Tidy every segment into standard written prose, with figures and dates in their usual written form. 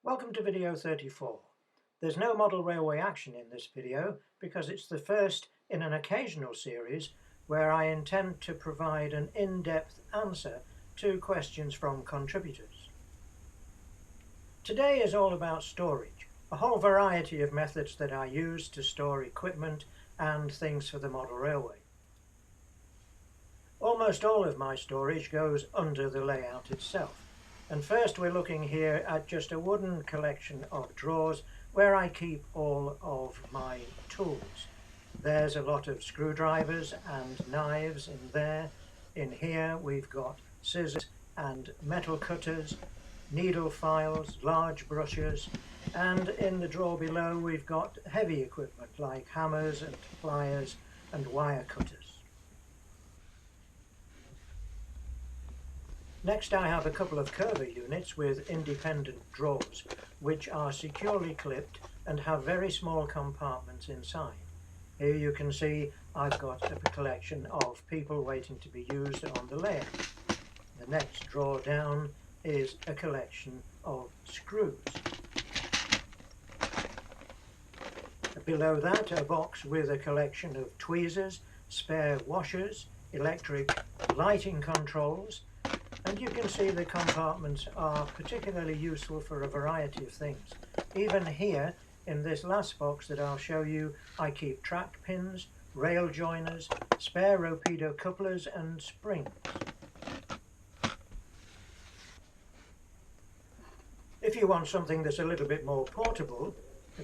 Welcome to video 34. There's no model railway action in this video because it's the first in an occasional series where I intend to provide an in-depth answer to questions from contributors. Today is all about storage, a whole variety of methods that I use to store equipment and things for the model railway. Almost all of my storage goes under the layout itself. And first we're looking here at just a wooden collection of drawers where I keep all of my tools. There's a lot of screwdrivers and knives in there. In here we've got scissors and metal cutters, needle files, large brushes, and in the drawer below we've got heavy equipment like hammers and pliers and wire cutters. Next I have a couple of curver units with independent drawers which are securely clipped and have very small compartments inside. Here you can see I've got a collection of people waiting to be used on the layout. The next drawer down is a collection of screws. Below that a box with a collection of tweezers, spare washers, electric lighting controls, and you can see the compartments are particularly useful for a variety of things. Even here, in this last box that I'll show you, I keep track pins, rail joiners, spare Rapido couplers and springs. If you want something that's a little bit more portable,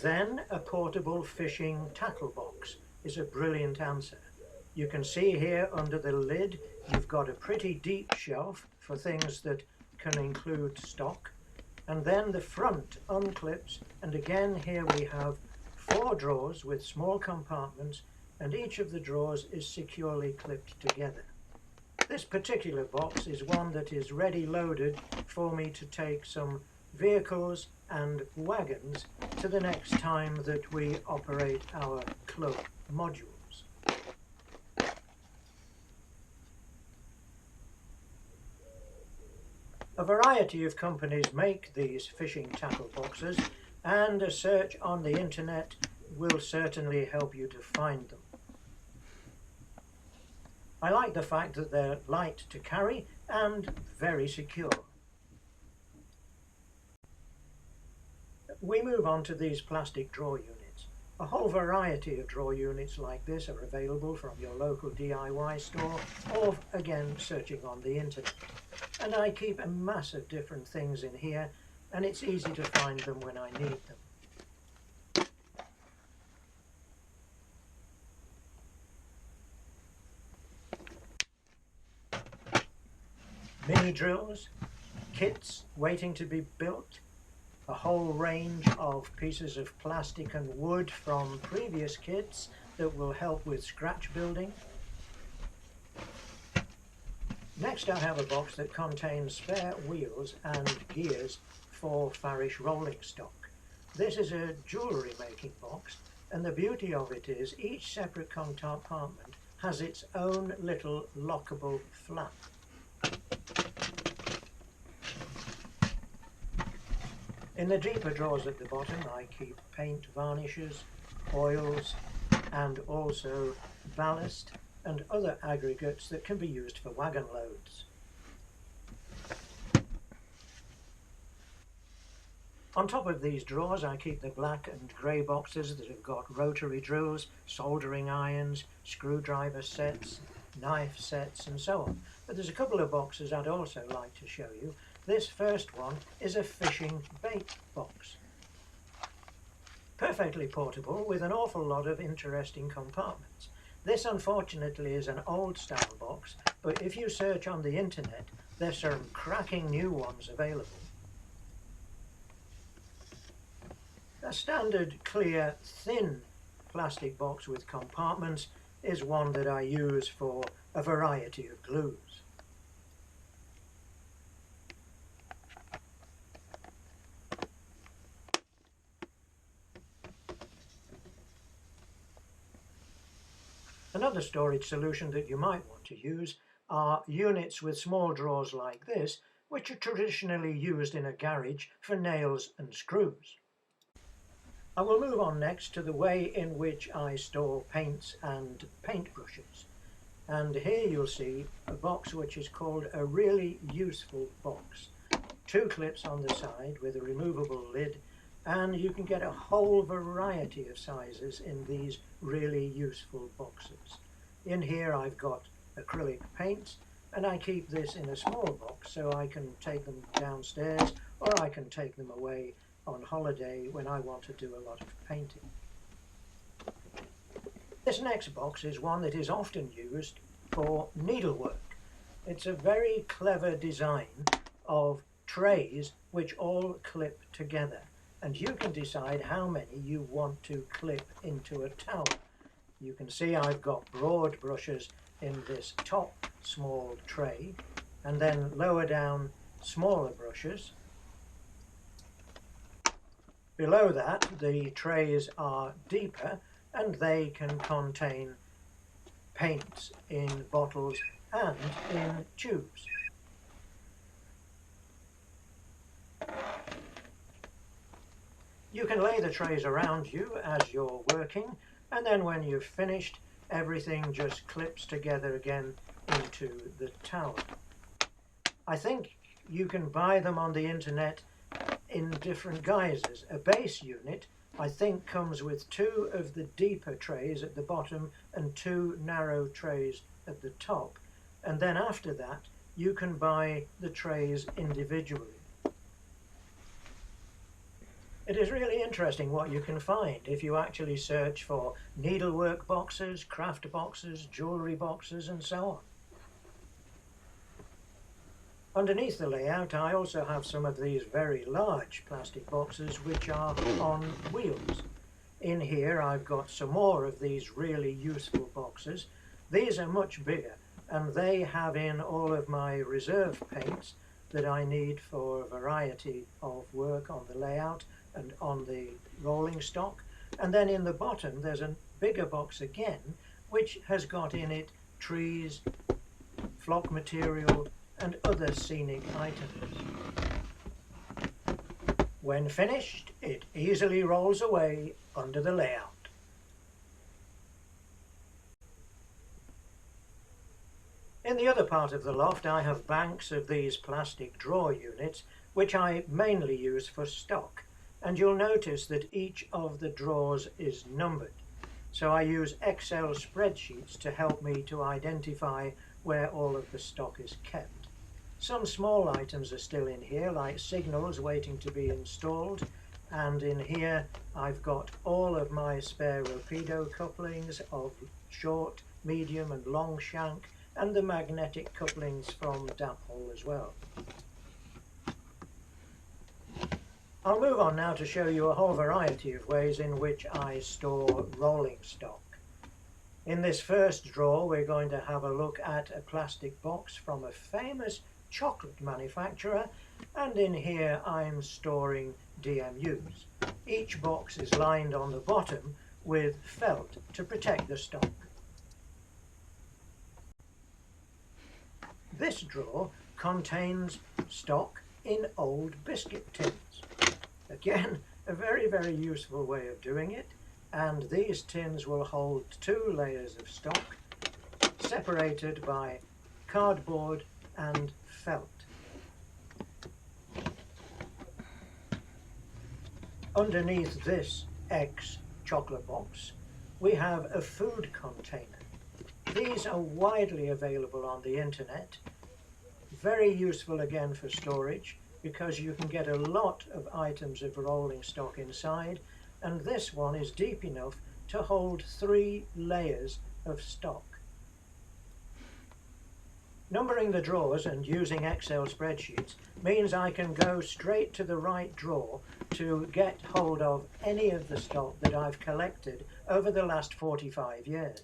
then a portable fishing tackle box is a brilliant answer. You can see here under the lid you've got a pretty deep shelf for things that can include stock, and then the front unclips, and again here we have 4 drawers with small compartments, and each of the drawers is securely clipped together. This particular box is one that is ready loaded for me to take some vehicles and wagons to the next time that we operate our club modules. A variety of companies make these fishing tackle boxes, and a search on the internet will certainly help you to find them. I like the fact that they're light to carry and very secure. We move on to these plastic drawer units. A whole variety of drawer units like this are available from your local DIY store or again searching on the internet. And I keep a mass of different things in here, and it's easy to find them when I need them. Mini drills, kits waiting to be built, a whole range of pieces of plastic and wood from previous kits that will help with scratch building. Next I have a box that contains spare wheels and gears for Farish rolling stock. This is a jewellery making box, and the beauty of it is each separate compartment has its own little lockable flap. In the deeper drawers at the bottom I keep paint varnishes, oils, and also ballast and other aggregates that can be used for wagon loads. On top of these drawers I keep the black and grey boxes that have got rotary drills, soldering irons, screwdriver sets, knife sets and so on. But there's a couple of boxes I'd also like to show you. This first one is a fishing bait box. Perfectly portable with an awful lot of interesting compartments. This unfortunately is an old style box, but if you search on the internet there's some cracking new ones available. A standard clear thin plastic box with compartments is one that I use for a variety of glues. Another storage solution that you might want to use are units with small drawers like this, which are traditionally used in a garage for nails and screws. I will move on next to the way in which I store paints and paintbrushes. And here you'll see a box which is called a really useful box. 2 clips on the side with a removable lid, and you can get a whole variety of sizes in these really useful boxes. In here I've got acrylic paints, and I keep this in a small box so I can take them downstairs or I can take them away on holiday when I want to do a lot of painting. This next box is one that is often used for needlework. It's a very clever design of trays which all clip together, and you can decide how many you want to clip into a tower. You can see I've got broad brushes in this top small tray, and then lower down smaller brushes. Below that the trays are deeper and they can contain paints in bottles and in tubes. You can lay the trays around you as you're working, and then when you've finished, everything just clips together again into the tower. I think you can buy them on the internet in different guises. A base unit I think comes with 2 of the deeper trays at the bottom and 2 narrow trays at the top, and then after that you can buy the trays individually. It is really interesting what you can find if you actually search for needlework boxes, craft boxes, jewellery boxes and so on. Underneath the layout I also have some of these very large plastic boxes which are on wheels. In here I've got some more of these really useful boxes. These are much bigger and they have in all of my reserve paints that I need for a variety of work on the layout and on the rolling stock. And then in the bottom there's a bigger box again which has got in it trees, flock material and other scenic items. When finished, it easily rolls away under the layout. In the other part of the loft I have banks of these plastic drawer units which I mainly use for stock, and you'll notice that each of the drawers is numbered. So I use Excel spreadsheets to help me to identify where all of the stock is kept. Some small items are still in here, like signals waiting to be installed, and in here I've got all of my spare Rapido couplings of short, medium and long shank, and the magnetic couplings from Daphol as well. I'll move on now to show you a whole variety of ways in which I store rolling stock. In this first drawer we're going to have a look at a plastic box from a famous chocolate manufacturer, and in here I'm storing DMUs. Each box is lined on the bottom with felt to protect the stock. This drawer contains stock in old biscuit tins. Again, a very, very useful way of doing it, and these tins will hold 2 layers of stock separated by cardboard and felt. Underneath this X chocolate box we have a food container. These are widely available on the internet. Very useful again for storage because you can get a lot of items of rolling stock inside, and this one is deep enough to hold 3 layers of stock. Numbering the drawers and using Excel spreadsheets means I can go straight to the right drawer to get hold of any of the stock that I've collected over the last 45 years.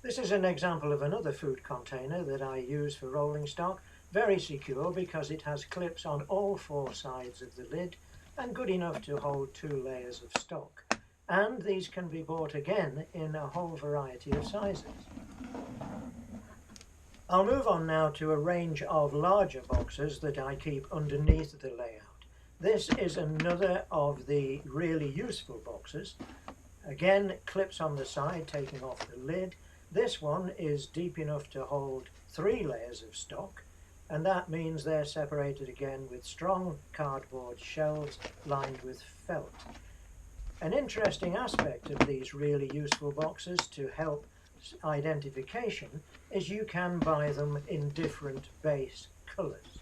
This is an example of another food container that I use for rolling stock. Very secure because it has clips on all 4 sides of the lid and good enough to hold 2 layers of stock. And these can be bought again in a whole variety of sizes. I'll move on now to a range of larger boxes that I keep underneath the layout. This is another of the really useful boxes. Again, clips on the side taking off the lid. This one is deep enough to hold 3 layers of stock, and that means they're separated again with strong cardboard shelves lined with felt. An interesting aspect of these really useful boxes to help identification is you can buy them in different base colours.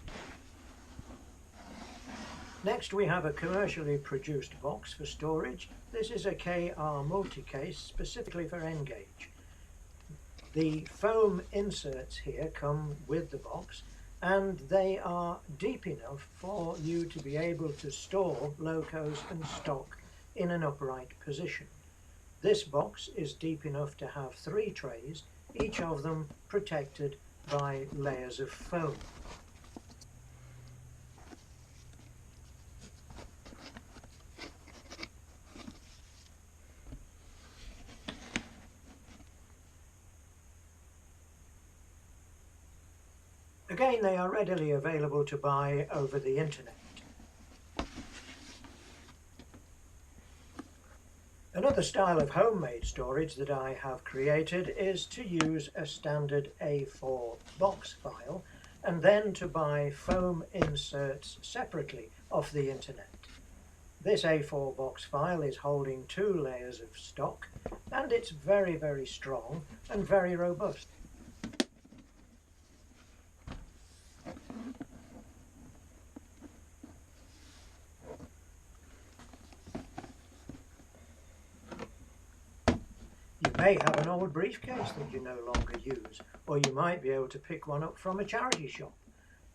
Next we have a commercially produced box for storage. This is a KR multi-case specifically for N-gauge. The foam inserts here come with the box, and they are deep enough for you to be able to store locos and stock in an upright position. This box is deep enough to have 3 trays, each of them protected by layers of foam. Again, they are readily available to buy over the internet. Another style of homemade storage that I have created is to use a standard A4 box file and then to buy foam inserts separately off the internet. This A4 box file is holding 2 layers of stock, and it's very, very strong and very robust. You may have an old briefcase that you no longer use, or you might be able to pick one up from a charity shop.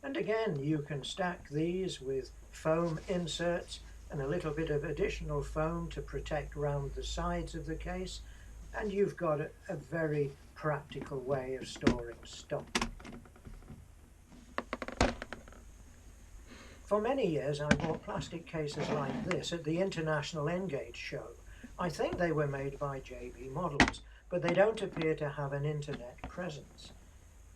And again, you can stack these with foam inserts and a little bit of additional foam to protect around the sides of the case, and you've got a very practical way of storing stock. For many years I bought plastic cases like this at the International N-gauge show. I think they were made by JB Models, but they don't appear to have an internet presence.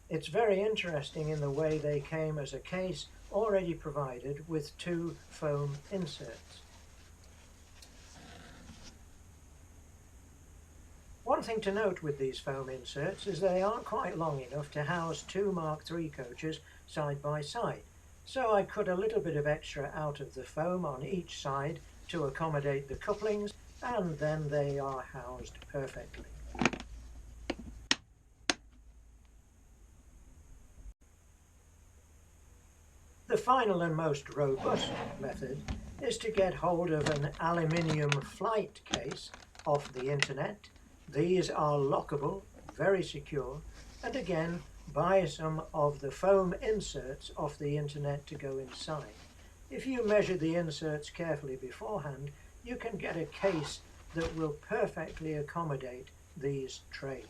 It's very interesting in the way they came as a case already provided with 2 foam inserts. One thing to note with these foam inserts is they aren't quite long enough to house 2 Mark III coaches side by side, so I cut a little bit of extra out of the foam on each side to accommodate the couplings, and then they are housed perfectly. The final and most robust method is to get hold of an aluminium flight case off the internet. These are lockable, very secure, and again buy some of the foam inserts off the internet to go inside. If you measure the inserts carefully beforehand, you can get a case that will perfectly accommodate these trays.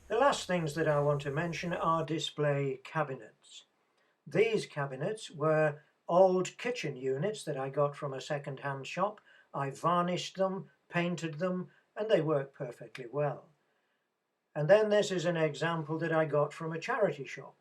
The last things that I want to mention are display cabinets. These cabinets were old kitchen units that I got from a second-hand shop. I varnished them, painted them, and they work perfectly well. And then this is an example that I got from a charity shop.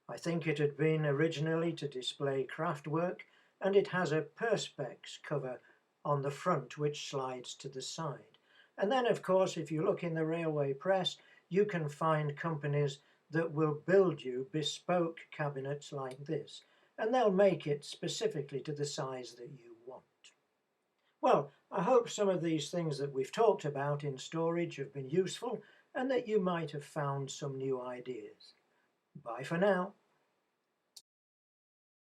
I think it had been originally to display craft work, and it has a perspex cover on the front which slides to the side. And then of course if you look in the railway press, you can find companies that will build you bespoke cabinets like this, and they'll make it specifically to the size that you want. Well, I hope some of these things that we've talked about in storage have been useful and that you might have found some new ideas. Bye for now.